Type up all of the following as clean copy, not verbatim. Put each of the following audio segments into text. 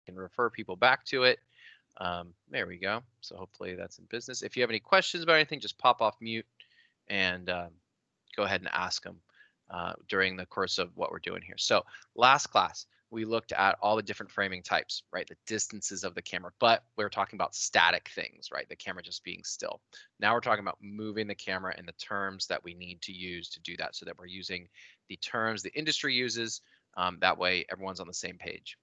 can refer people back to it. There we go. So hopefully that's in business. If you have any questions about anything, just pop off mute and go ahead and ask them during the course of what we're doing here. So last class, we looked at all the different framing types, right? The distances of the camera, but we were talking about static things, right? The camera just being still. Now we're talking about moving the camera and the terms that we need to use to do that so that we're using the terms the industry uses. That way everyone's on the same page.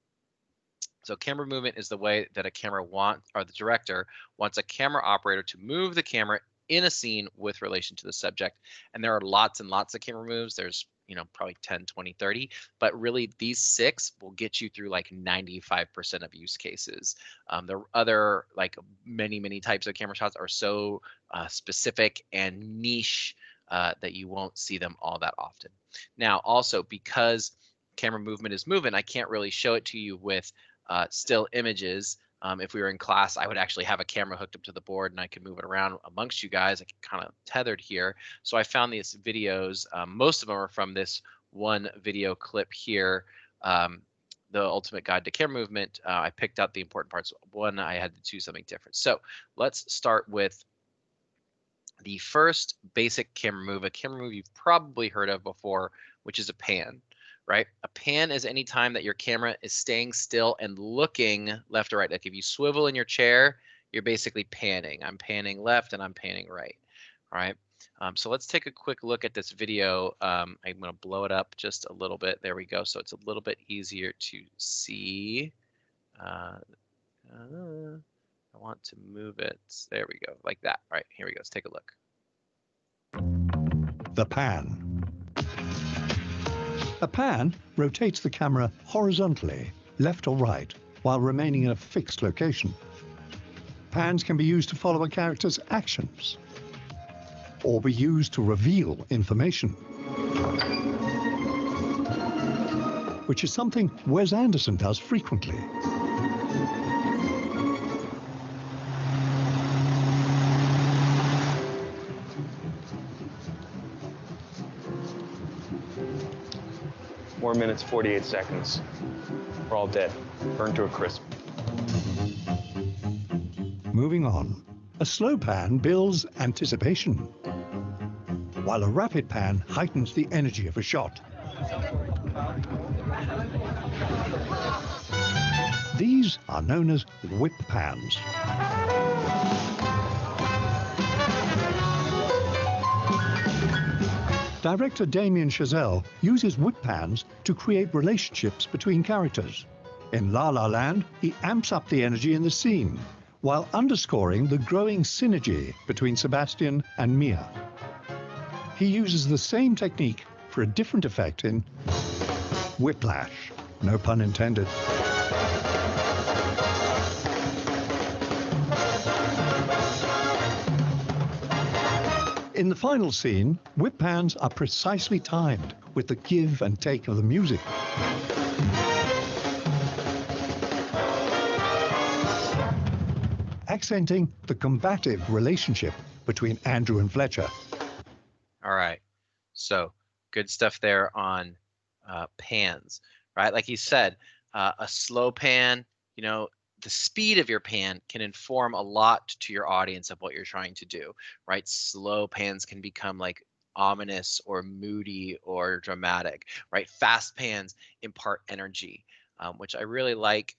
So camera movement is the way that a camera or the director wants a camera operator to move the camera in a scene with relation to the subject. And there are lots and lots of camera moves. There's, probably 10, 20, 30, but really these 6 will get you through like 95% of use cases. There are other, like many types of camera shots are so specific and niche that you won't see them all that often. Now, also because camera movement is moving, I can't really show it to you with still images. If we were in class, I would actually have a camera hooked up to the board and I could move it around amongst you guys. I can kind of tethered here. So I found these videos. Most of them are from this one video clip here, the Ultimate Guide to Camera Movement. I picked out the important parts. One, I had to do something different. So let's start with the first basic camera move, a camera move you've probably heard of before, which is a pan. Right? A pan is any time that your camera is staying still and looking left or right. Like if you swivel in your chair, you're basically panning. I'm panning left and I'm panning right. All right. So let's take a quick look at this video. I'm going to blow it up just a little bit. There we go. So it's a little bit easier to see. I want to move it. There we go. Like that. All right. Here we go. Let's take a look. The pan. A pan rotates the camera horizontally, left or right, while remaining in a fixed location. Pans can be used to follow a character's actions, or be used to reveal information, which is something Wes Anderson does frequently. Four minutes, 48 seconds. We're all dead, burned to a crisp. Moving on, a slow pan builds anticipation, while a rapid pan heightens the energy of a shot. These are known as whip pans. Director Damien Chazelle uses whip pans to create relationships between characters. In La La Land, he amps up the energy in the scene, while underscoring the growing synergy between Sebastian and Mia. He uses the same technique for a different effect in Whiplash, no pun intended. In the final scene, whip pans are precisely timed with the give and take of the music. Accenting the combative relationship between Andrew and Fletcher. All right, so good stuff there on pans, right? Like you said, a slow pan, the speed of your pan can inform a lot to your audience of what you're trying to do, right? Slow pans can become like ominous or moody or dramatic, right? Fast pans impart energy. Which I really like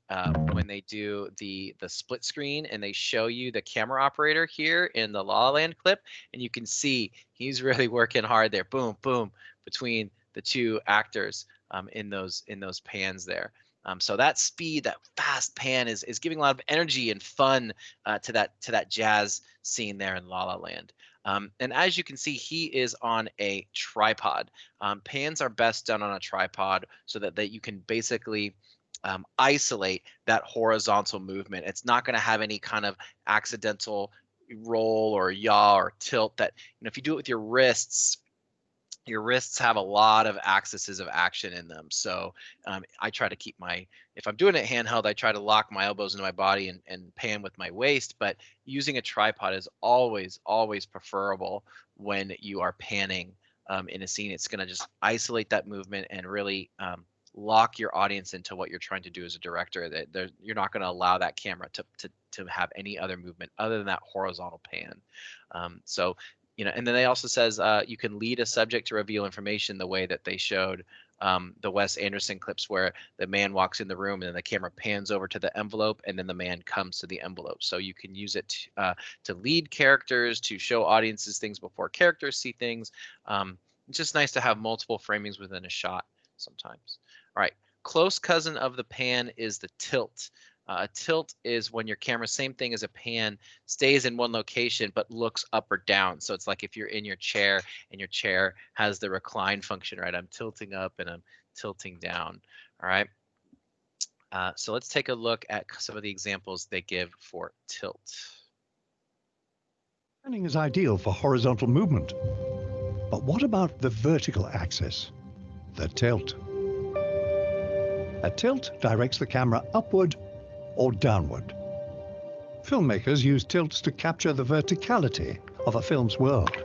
when they do the split screen and they show you the camera operator here in the La La Land clip, and you can see he's really working hard there. Boom, boom, between the two actors in those pans there. So that speed, that fast pan is giving a lot of energy and fun to that jazz scene there in La La Land. And as you can see, he is on a tripod. Pans are best done on a tripod so that you can basically isolate that horizontal movement. It's not going to have any kind of accidental roll or yaw or tilt that, if you do it with your wrists have a lot of axes of action in them. So I try to keep if I'm doing it handheld, I try to lock my elbows into my body and pan with my waist, but using a tripod is always preferable when you are panning in a scene. It's going to just isolate that movement and really lock your audience into what you're trying to do as a director. That you're not going to allow that camera to have any other movement other than that horizontal pan. So, and then they also says you can lead a subject to reveal information the way that they showed the Wes Anderson clips where the man walks in the room and then the camera pans over to the envelope and then the man comes to the envelope. So you can use it to lead characters, to show audiences things before characters see things. It's just nice to have multiple framings within a shot sometimes. All right, close cousin of the pan is the tilt. A tilt is when your camera, same thing as a pan, stays in one location but looks up or down. So it's like if you're in your chair and your chair has the recline function, right? I'm tilting up and I'm tilting down. All right. So let's take a look at some of the examples they give for tilt. Panning is ideal for horizontal movement. But what about the vertical axis, the tilt? A tilt directs the camera upward or downward. Filmmakers use tilts to capture the verticality of a film's world.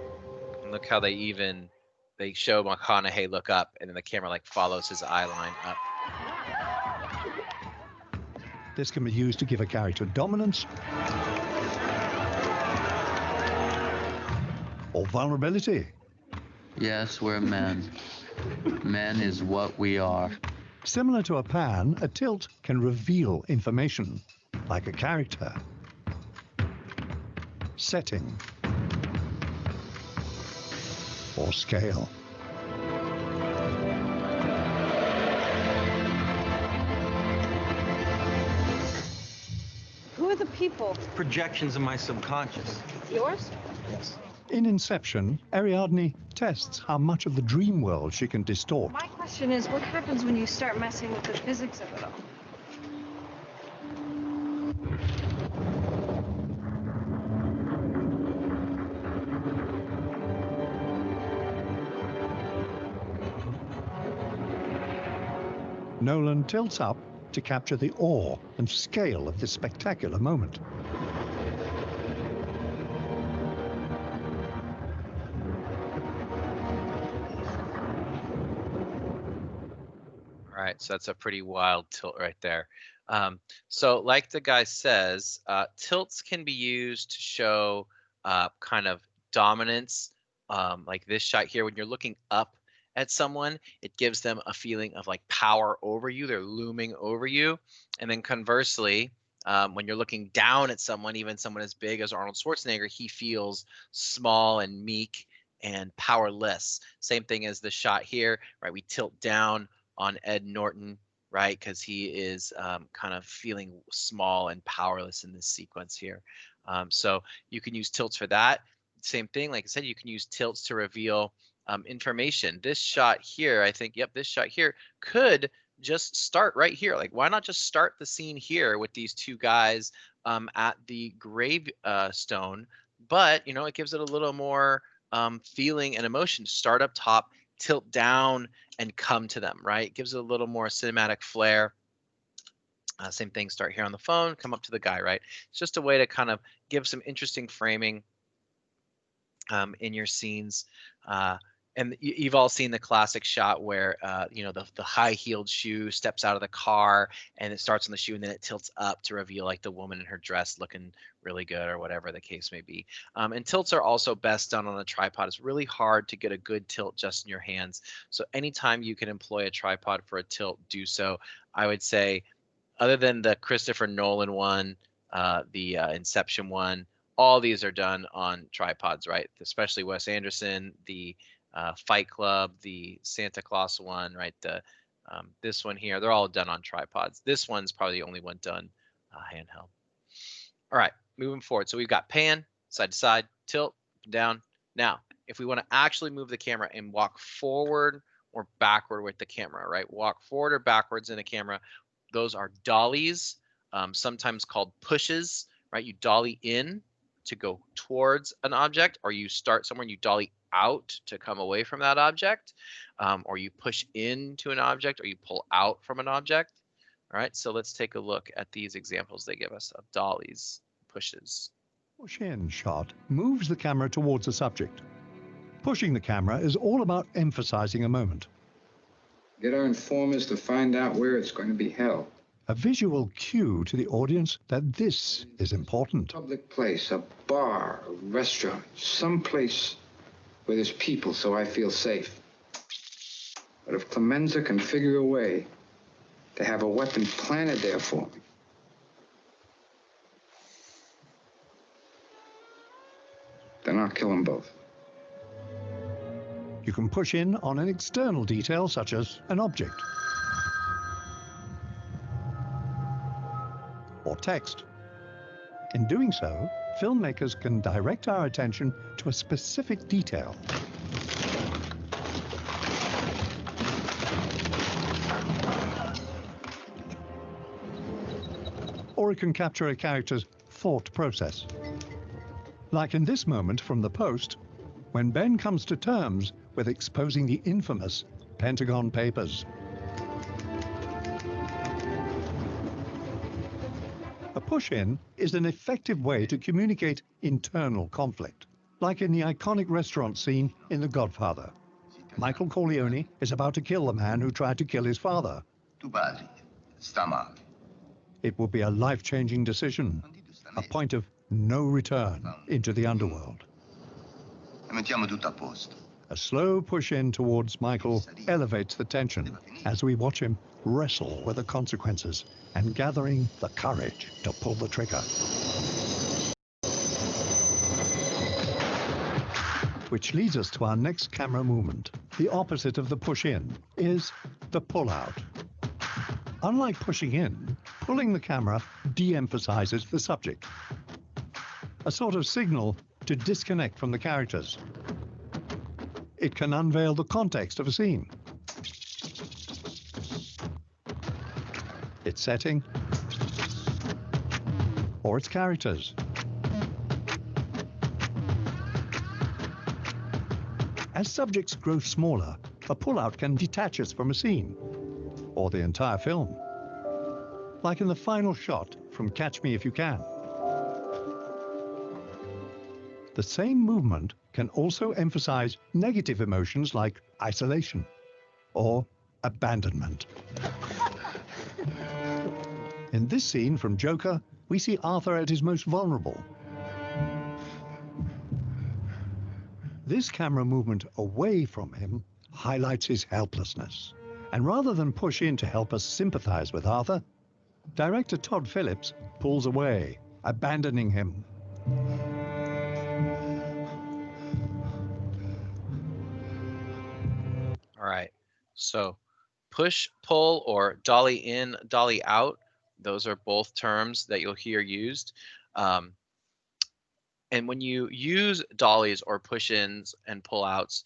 And look how they show McConaughey look up and then the camera like follows his eye line up. This can be used to give a character dominance or vulnerability. Yes, we're men. Men is what we are. Similar to a pan, a tilt can reveal information, like a character, setting, or scale. Who are the people? Projections of my subconscious. Yours? Yes. In Inception, Ariadne tests how much of the dream world she can distort. My question is, what happens when you start messing with the physics of it all? Nolan tilts up to capture the awe and scale of this spectacular moment. All right, so that's a pretty wild tilt right there. So like the guy says, tilts can be used to show kind of dominance. Like this shot here, when you're looking up at someone, it gives them a feeling of like power over you. They're looming over you. And then conversely, when you're looking down at someone, even someone as big as Arnold Schwarzenegger, he feels small and meek and powerless. Same thing as the shot here, right? We tilt down on Ed Norton, right? Because he is kind of feeling small and powerless in this sequence here. So you can use tilts for that. Same thing, like I said, you can use tilts to reveal information. This shot here, I think, yep, this shot here could just start right here. Like, why not just start the scene here with these two guys at the gravestone? But, it gives it a little more feeling and emotion. Start up top, tilt down, and come to them, right? It gives it a little more cinematic flair. Same thing, start here on the phone, come up to the guy, right? It's just a way to kind of give some interesting framing in your scenes. And you've all seen the classic shot where, the high-heeled shoe steps out of the car and it starts on the shoe and then it tilts up to reveal like the woman in her dress looking really good or whatever the case may be. And tilts are also best done on a tripod. It's really hard to get a good tilt just in your hands. So anytime you can employ a tripod for a tilt, do so. I would say, other than the Christopher Nolan one, the Inception one, all these are done on tripods, right? Especially Wes Anderson, the Fight Club, the Santa Claus one, right? This one here, they're all done on tripods. This one's probably the only one done handheld. All right, moving forward. So we've got pan, side to side, tilt, up and down. Now, if we want to actually move the camera and walk forward or backward with the camera, right? Walk forward or backwards in the camera. Those are dollies, sometimes called pushes, right? You dolly in to go towards an object, or you start somewhere and you dolly out to come away from that object, or you push into an object, or you pull out from an object. All right, so let's take a look at these examples they give us of dollies, pushes. Push-in shot moves the camera towards the subject. Pushing the camera is all about emphasizing a moment. Get our informers to find out where it's going to be held. A visual cue to the audience that this is important. Public place, a bar, a restaurant, someplace where there's people so I feel safe. But if Clemenza can figure a way to have a weapon planted there for me, then I'll kill them both. You can push in on an external detail such as an object or text. In doing so, filmmakers can direct our attention to a specific detail. Or it can capture a character's thought process. Like in this moment from The Post, when Ben comes to terms with exposing the infamous Pentagon Papers. A push-in is an effective way to communicate internal conflict, like in the iconic restaurant scene in The Godfather. Michael Corleone is about to kill the man who tried to kill his father. Tu padre sta male. It will be a life-changing decision, a point of no return into the underworld. E mettiamo tutto a posto. A slow push-in towards Michael elevates the tension as we watch him wrestle with the consequences and gathering the courage to pull the trigger. Which leads us to our next camera movement. The opposite of the push-in is the pull-out. Unlike pushing in, pulling the camera de-emphasizes the subject. A sort of signal to disconnect from the characters. It can unveil the context of a scene, its setting, or its characters. As subjects grow smaller, a pull-out can detach us from a scene, or the entire film. Like in the final shot from Catch Me If You Can. The same movement can also emphasize negative emotions like isolation or abandonment. In this scene from Joker, we see Arthur at his most vulnerable. This camera movement away from him highlights his helplessness. And rather than push in to help us sympathize with Arthur, director Todd Phillips pulls away, abandoning him. All right, so push, pull, or dolly in, dolly out. Those are both terms that you'll hear used. And when you use dollies or push-ins and pull-outs,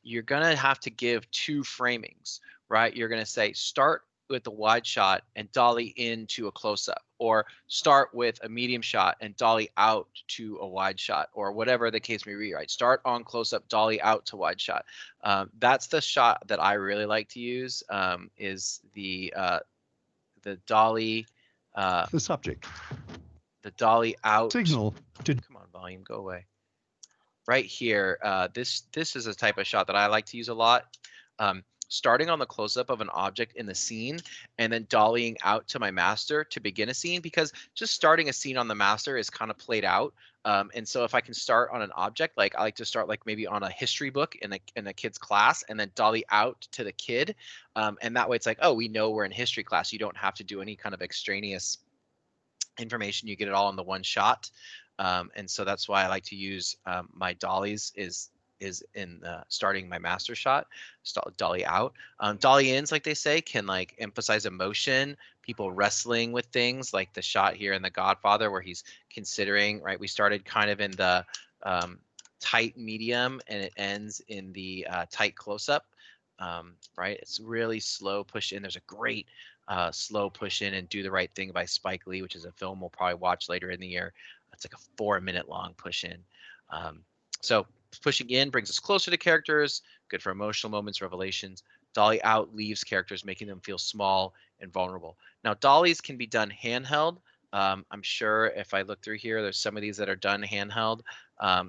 you're gonna have to give two framings, right? You're gonna say start with the wide shot and dolly into a close-up, or start with a medium shot and dolly out to a wide shot, or whatever the case may be, right? Start on close-up, dolly out to wide shot. That's the shot that I really like to use, is the dolly. The subject. The dolly out. Signal to. Come on, volume, go away. Right here, this is a type of shot that I like to use a lot. Starting on the close-up of an object in the scene and then dollying out to my master to begin a scene, because just starting a scene on the master is kind of played out. And so if I can start on an object, like I like to start like maybe on a history book in a kid's class and then dolly out to the kid. And that way it's like, oh, we know we're in history class. You don't have to do any kind of extraneous information. You get it all in the one shot. And so that's why I like to use my dollies is in starting my master shot, dolly out. Dolly ins, like they say, can like emphasize emotion, people wrestling with things, like the shot here in The Godfather where he's considering, right? We started kind of in the tight medium and it ends in the tight close-up, right? It's really slow push in. There's a great slow push in and Do the Right Thing by Spike Lee, which is a film we'll probably watch later in the year. It's like a 4-minute long push in. So pushing in brings us closer to characters, good for emotional moments, revelations. Dolly out leaves characters, making them feel small and vulnerable. Now, dollies can be done handheld, I'm sure if I look through here, there's some of these that are done handheld.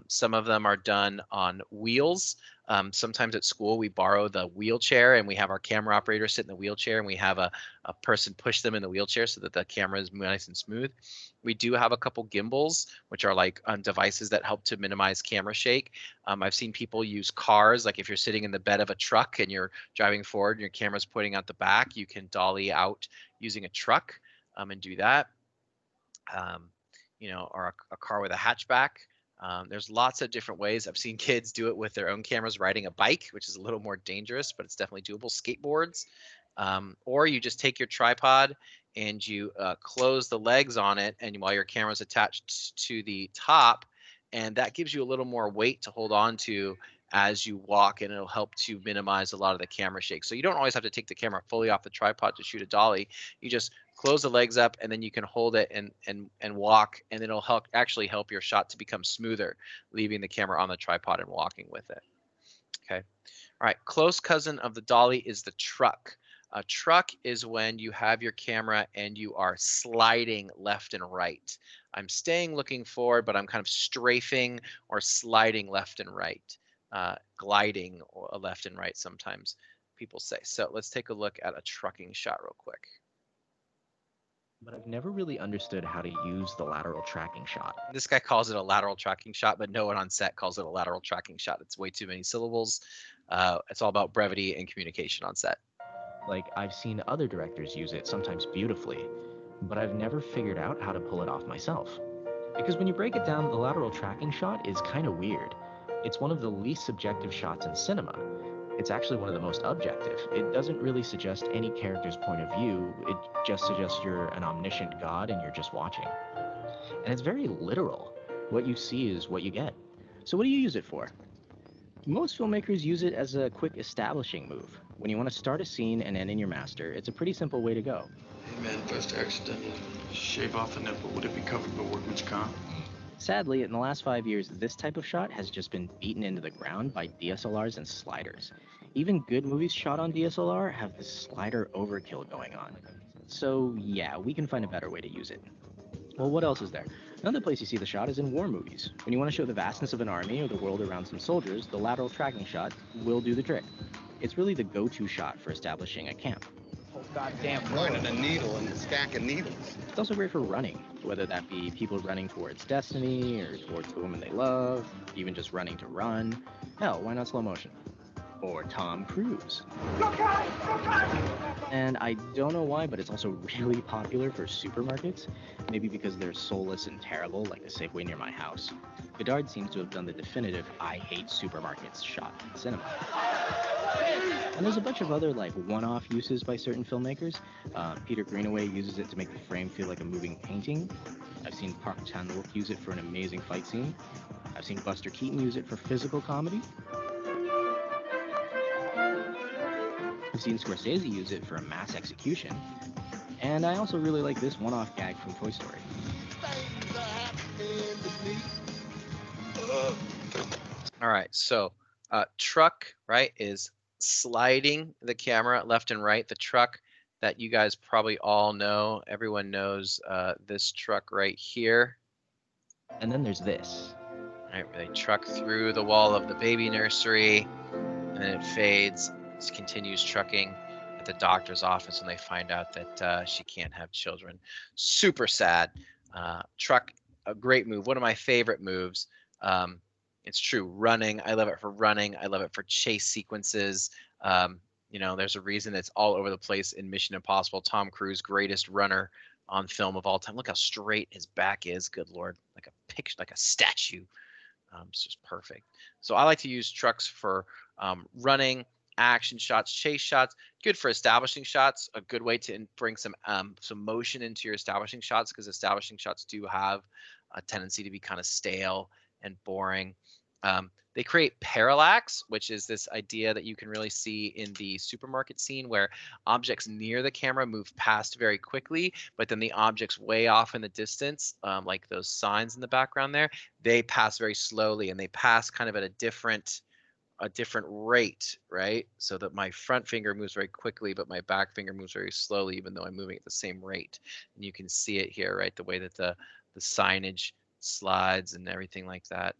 Some of them are done on wheels. Sometimes at school we borrow the wheelchair and we have our camera operator sit in the wheelchair and we have a person push them in the wheelchair so that the camera is nice and smooth. We do have a couple gimbals, which are like devices that help to minimize camera shake. I've seen people use cars, like if you're sitting in the bed of a truck and you're driving forward and your camera's pointing out the back, you can dolly out using a truck and do that. Or a car with a hatchback. There's lots of different ways. I've seen kids do it with their own cameras riding a bike, which is a little more dangerous, but it's definitely doable. Skateboards. Or you just take your tripod and you close the legs on it, and while your camera's attached to the top, and that gives you a little more weight to hold on to as you walk, and it'll help to minimize a lot of the camera shake. So you don't always have to take the camera fully off the tripod to shoot a dolly. You just close the legs up and then you can hold it and walk, and it'll actually help your shot to become smoother, leaving the camera on the tripod and walking with it. Okay. All right. Close cousin of the dolly is the truck. A truck is when you have your camera and you are sliding left and right. I'm staying looking forward, but I'm kind of strafing or sliding left and right. Gliding left and right, sometimes people say. So let's take a look at a trucking shot real quick. But I've never really understood how to use the lateral tracking shot. This guy calls it a lateral tracking shot, but no one on set calls it a lateral tracking shot. It's way too many syllables. It's all about brevity and communication on set. Like, I've seen other directors use it, sometimes beautifully, but I've never figured out how to pull it off myself. Because when you break it down, the lateral tracking shot is kind of weird. It's one of the least subjective shots in cinema. It's actually one of the most objective. It doesn't really suggest any character's point of view. It just suggests you're an omniscient god and you're just watching. And it's very literal. What you see is what you get. So what do you use it for? Most filmmakers use it as a quick establishing move. When you want to start a scene and end in your master, it's a pretty simple way to go. Hey man, first accidentally shave off a nipple. Would it be covered by workman's comp? Sadly, in the last 5 years, this type of shot has just been beaten into the ground by DSLRs and sliders. Even good movies shot on DSLR have this slider overkill going on. So yeah, we can find a better way to use it. Well, what else is there? Another place you see the shot is in war movies. When you want to show the vastness of an army or the world around some soldiers, the lateral tracking shot will do the trick. It's really the go-to shot for establishing a camp. Oh, goddamn, running a needle and a stack of needles. It's also great for running, whether that be people running towards destiny or towards the woman they love, even just running to run. Hell, why not slow motion? Or Tom Cruise. And I don't know why, but it's also really popular for supermarkets. Maybe because they're soulless and terrible, like the Safeway near my house. Godard seems to have done the definitive I hate supermarkets shot in cinema. And there's a bunch of other like one-off uses by certain filmmakers. Peter Greenaway uses it to make the frame feel like a moving painting. I've seen Park Chan-wook use it for an amazing fight scene. I've seen Buster Keaton use it for physical comedy. I've seen Scorsese use it for a mass execution. And I also really like this one-off gag from Toy Story. All right, so truck, right, is sliding the camera left and right. The truck that you guys probably all know, everyone knows this truck right here. And then there's this. All right, they truck through the wall of the baby nursery, and then it fades. It continues trucking at the doctor's office when they find out that she can't have children. Super sad. Truck, a great move. One of my favorite moves. It's true. Running. I love it for running. I love it for chase sequences. There's a reason it's all over the place in Mission Impossible. Tom Cruise, greatest runner on film of all time. Look how straight his back is. Good Lord. Like a picture, like a statue. It's just perfect. So I like to use trucks for running, action shots, chase shots. Good for establishing shots. A good way to bring some motion into your establishing shots, because establishing shots do have a tendency to be kind of stale and boring. They create parallax, which is this idea that you can really see in the supermarket scene where objects near the camera move past very quickly, but then the objects way off in the distance, like those signs in the background there, they pass very slowly, and they pass kind of at a different a different rate, right? So that my front finger moves very quickly, but my back finger moves very slowly, even though I'm moving at the same rate. And you can see it here, right? The way that the signage slides and everything like that.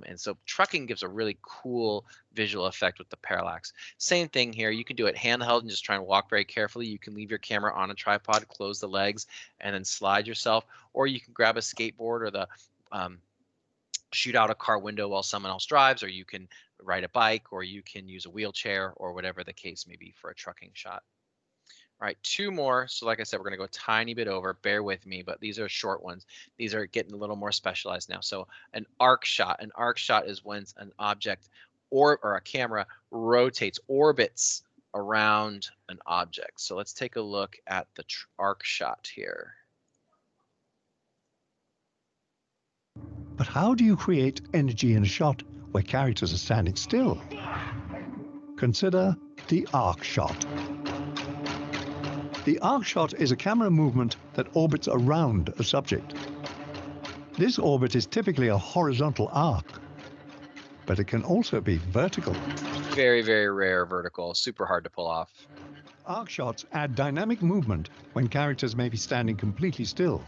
And so trucking gives a really cool visual effect with the parallax. Same thing here. You can do it handheld and just try and walk very carefully. You can leave your camera on a tripod, close the legs, and then slide yourself. Or you can grab a skateboard or the shoot out a car window while someone else drives, or you can ride a bike, or you can use a wheelchair, or whatever the case may be for a trucking shot. All right, 2 more. So like I said, we're going to go a tiny bit over. Bear with me, but these are short ones. These are getting a little more specialized now. So an arc shot. An arc shot is when an object or a camera rotates, orbits around an object. So let's take a look at the arc shot here. But how do you create energy in a shot where characters are standing still? Consider the arc shot. The arc shot is a camera movement that orbits around a subject. This orbit is typically a horizontal arc, but it can also be vertical. Very, very rare vertical, super hard to pull off. Arc shots add dynamic movement when characters may be standing completely still.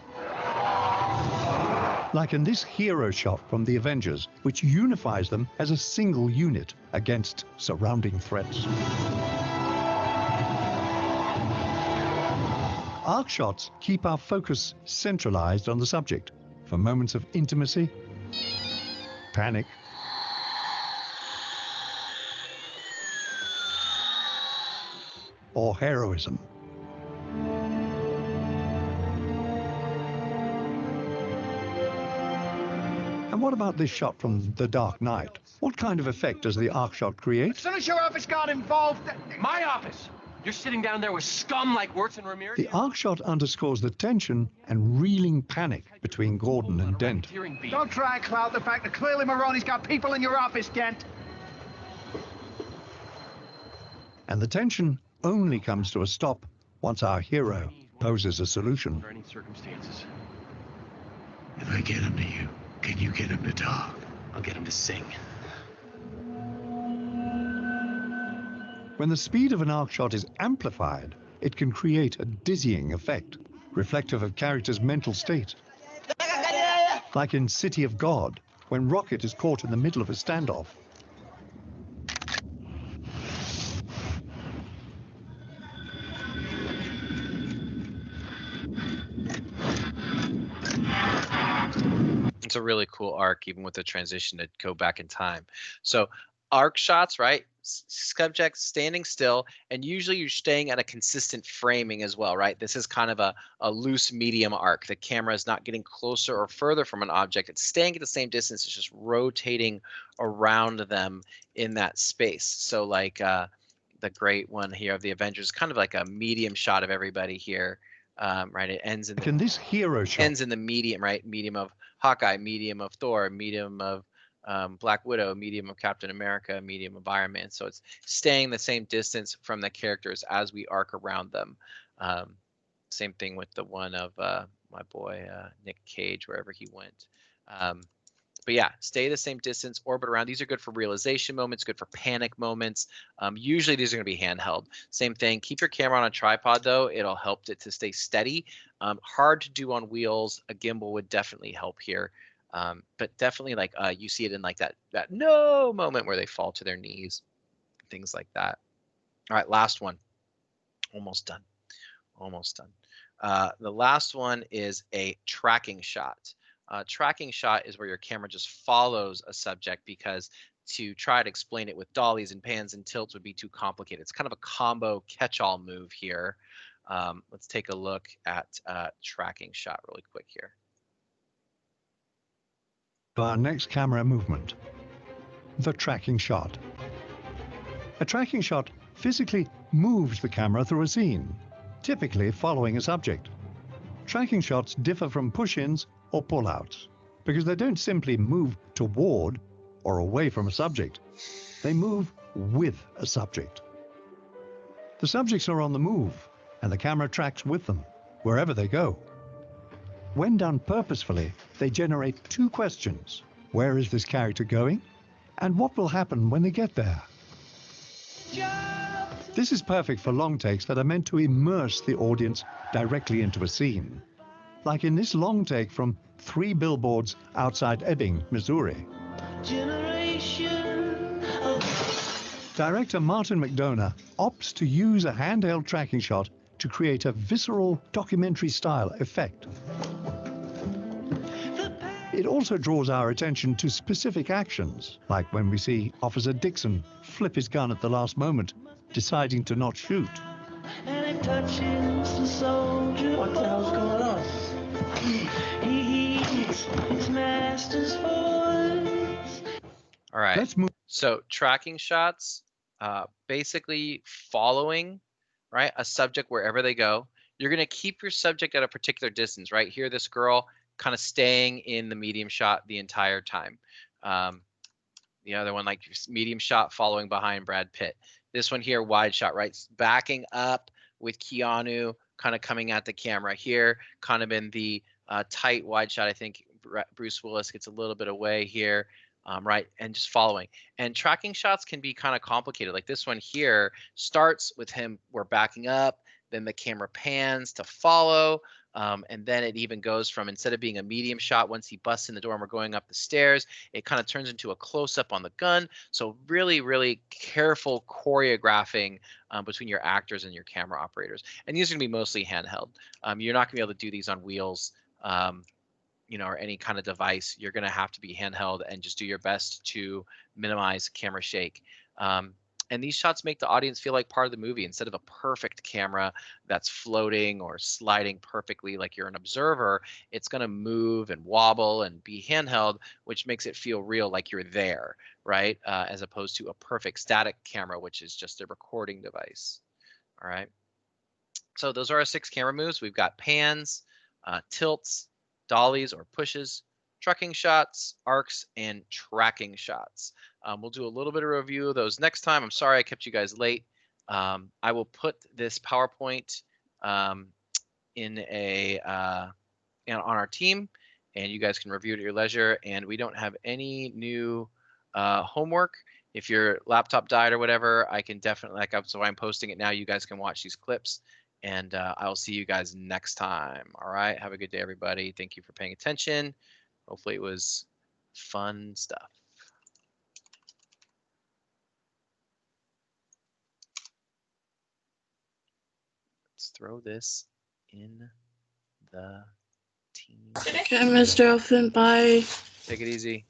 Like in this hero shot from the Avengers, which unifies them as a single unit against surrounding threats. Arc shots keep our focus centralized on the subject for moments of intimacy, panic, or heroism. And what about this shot from The Dark Knight? What kind of effect does the arc shot create? As soon as your office got involved... My office? You're sitting down there with scum like Wirtz and Ramirez? The arc shot underscores the tension and reeling panic between Gordon and Dent. Don't try and cloud the fact that clearly Maroni's got people in your office, Dent. And the tension only comes to a stop once our hero poses a solution. Under any circumstances. If I get him to you, can you get him to talk? I'll get him to sing. When the speed of an arc shot is amplified, it can create a dizzying effect, reflective of characters' mental state. Like in City of God, when Rocket is caught in the middle of a standoff. It's a really cool arc, even with the transition to go back in time. So arc shots, right? Subject standing still, and usually you're staying at a consistent framing as well, right? This is kind of a loose medium arc. The camera is not getting closer or further from an object. It's staying at the same distance. It's just rotating around them in that space. So like the great one here of the Avengers, kind of like a medium shot of everybody here, right? It ends in this hero shot ends in the medium, right? Medium of Hawkeye, medium of Thor, medium of Black Widow, medium of Captain America, medium of Iron Man. So it's staying the same distance from the characters as we arc around them. Same thing with the one of my boy Nick Cage, wherever he went. But yeah, stay the same distance, orbit around. These are good for realization moments, good for panic moments. Usually these are going to be handheld. Same thing. Keep your camera on a tripod, though. It'll help it to stay steady. Hard to do on wheels. A gimbal would definitely help here. But definitely like you see it in like that no moment where they fall to their knees, things like that. All right, last one. Almost done. Almost done. The last one is a tracking shot. Tracking shot is where your camera just follows a subject, because to try to explain it with dollies and pans and tilts would be too complicated. It's kind of a combo catch-all move here. Let's take a look at tracking shot really quick here. Our next camera movement, the tracking shot. A tracking shot physically moves the camera through a scene, typically following a subject. Tracking shots differ from push-ins or pull-outs because they don't simply move toward or away from a subject. They move with a subject. The subjects are on the move, and the camera tracks with them wherever they go. When done purposefully, they generate two questions. Where is this character going? and what will happen when they get there. This is perfect for long takes that are meant to immerse the audience directly into a scene. Like in this long take from 3 billboards outside Ebbing, Missouri. Director Martin McDonough opts to use a handheld tracking shot to create a visceral documentary-style effect. It also draws our attention to specific actions, like when we see Officer Dixon flip his gun at the last moment, deciding to not shoot. And it touches the soldier. What the hell's going on? He heeds his master's voice. All right. Let's move. So tracking shots, basically following, right, a subject wherever they go. You're going to keep your subject at a particular distance, right? Here, this girl kind of staying in the medium shot the entire time. The other one, like medium shot following behind Brad Pitt. This one here, wide shot, right? Backing up with Keanu kind of coming at the camera here, kind of in the tight wide shot. I think Bruce Willis gets a little bit away here, right? And just following. And tracking shots can be kind of complicated. Like this one here starts with him, we're backing up, then the camera pans to follow. And then it even goes from, instead of being a medium shot, once he busts in the door and we're going up the stairs, it kind of turns into a close-up on the gun. So really, really careful choreographing between your actors and your camera operators. And these are going to be mostly handheld. You're not going to be able to do these on wheels, you know, or any kind of device. You're going to have to be handheld and just do your best to minimize camera shake. And these shots make the audience feel like part of the movie instead of a perfect camera that's floating or sliding perfectly like you're an observer. It's going to move and wobble and be handheld, which makes it feel real, like you're there, right? As opposed to a perfect static camera, which is just a recording device. All right. So those are our 6 camera moves. We've got pans, tilts, dollies or pushes, trucking shots, arcs, and tracking shots. We'll do a little bit of review of those next time. I'm sorry I kept you guys late. I will put this PowerPoint in a on our team, and you guys can review it at your leisure. And we don't have any new homework. If your laptop died or whatever, I can definitely, so I'm posting it now. You guys can watch these clips, and I'll see you guys next time. All right. Have a good day, everybody. Thank you for paying attention. Hopefully it was fun stuff. Let's throw this in the team. Okay, Mr. Elfin, bye. Take it easy.